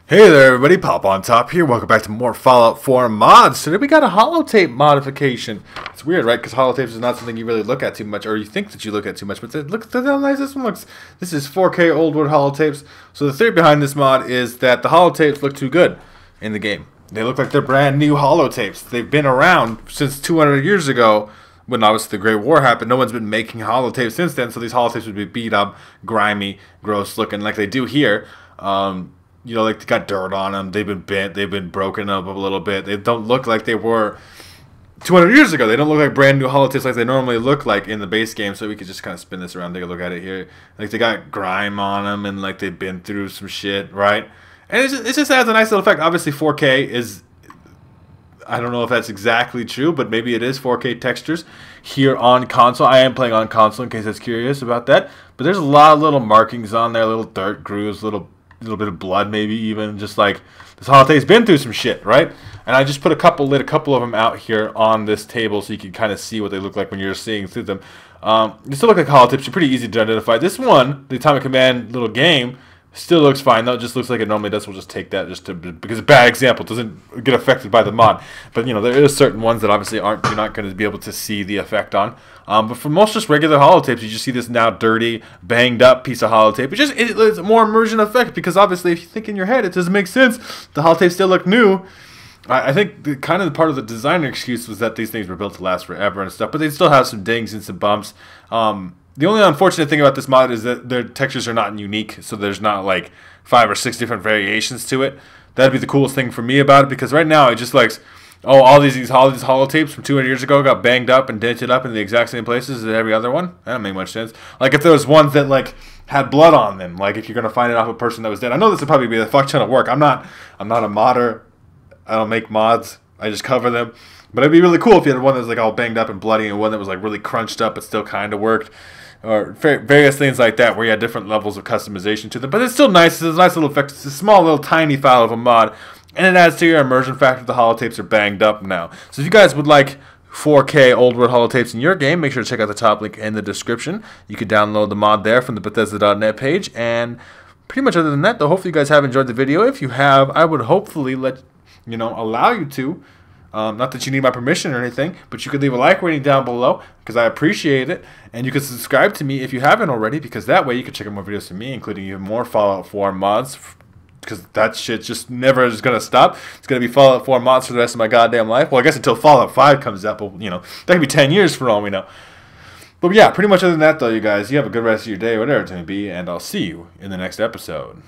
Hey there everybody, Popontop here. Welcome back to more Fallout 4 mods. Today we got a holotape modification. It's weird, right? Because holotapes is not something you really look at too much, or you think that you look at too much, but look at how nice this one looks. This is 4K old wood holotapes. So the theory behind this mod is that the holotapes look too good in the game. They look like they're brand new holotapes. They've been around since 200 years ago when obviously the Great War happened. No one's been making holotapes since then, so these holotapes would be beat up, grimy, gross looking like they do here. You know, like they got dirt on them. They've been bent. They've been broken up a little bit. They don't look like they were 200 years ago. They don't look like brand new holotapes like they normally look like in the base game. So we could just kind of spin this around, take a look at it here. Like they got grime on them and like they've been through some shit, right? And it just adds a nice little effect. Obviously 4K is, I don't know if that's exactly true, but maybe it is 4K textures here on console. I am playing on console in case that's curious about that. But there's a lot of little markings on there, little dirt grooves, little bit of blood, maybe even just like this holotape's been through some shit, right? And I just put a couple of them out here on this table so you can kind of see what they look like when you're seeing through them. They still look like holotapes. They're pretty easy to identify. This one, the Atomic Command little game, still looks fine though. It just looks like it normally does. We'll just take that just to, because a bad example doesn't get affected by the mod. But you know, there is certain ones that obviously you're not going to be able to see the effect on. But for most just regular holotapes, you just see this now dirty, banged up piece of holotape. It's a more immersion effect because obviously if you think in your head it doesn't make sense. The holotapes still look new. I think the kind of part of the designer excuse was that these things were built to last forever and stuff, but they still have some dings and some bumps. The only unfortunate thing about this mod is that their textures are not unique, so there's not like 5 or 6 different variations to it. That'd be the coolest thing for me about it, because right now it just like, oh, all these holotapes from 200 years ago got banged up and dented up in the exact same places as every other one. That don't make much sense. Like if there was ones that like had blood on them, like if you're gonna find it off a person that was dead. I know this would probably be a fuck ton of work. I'm not a modder. I don't make mods. I just cover them. But it'd be really cool if you had one that was like all banged up and bloody and one that was like really crunched up but still kind of worked. Or various things like that where you had different levels of customization to them. But it's still nice. It's a nice little effect. It's a small little tiny file of a mod. And it adds to your immersion factor. The holotapes are banged up now. So if you guys would like 4K old world holotapes in your game, make sure to check out the top link in the description. You can download the mod there from the Bethesda.net page. And pretty much other than that, though, hopefully you guys have enjoyed the video. If you have, I would hopefully allow you to. Not that you need my permission or anything, but you could leave a like rating down below because I appreciate it. And you can subscribe to me if you haven't already, because that way you can check out more videos from me, including even more Fallout 4 mods, because that shit just never is going to stop. It's going to be Fallout 4 mods for the rest of my goddamn life. Well, I guess until Fallout 5 comes out, but, you know, that could be 10 years for all we know. But yeah, pretty much other than that, though, you guys, you have a good rest of your day, whatever it's going to be, and I'll see you in the next episode.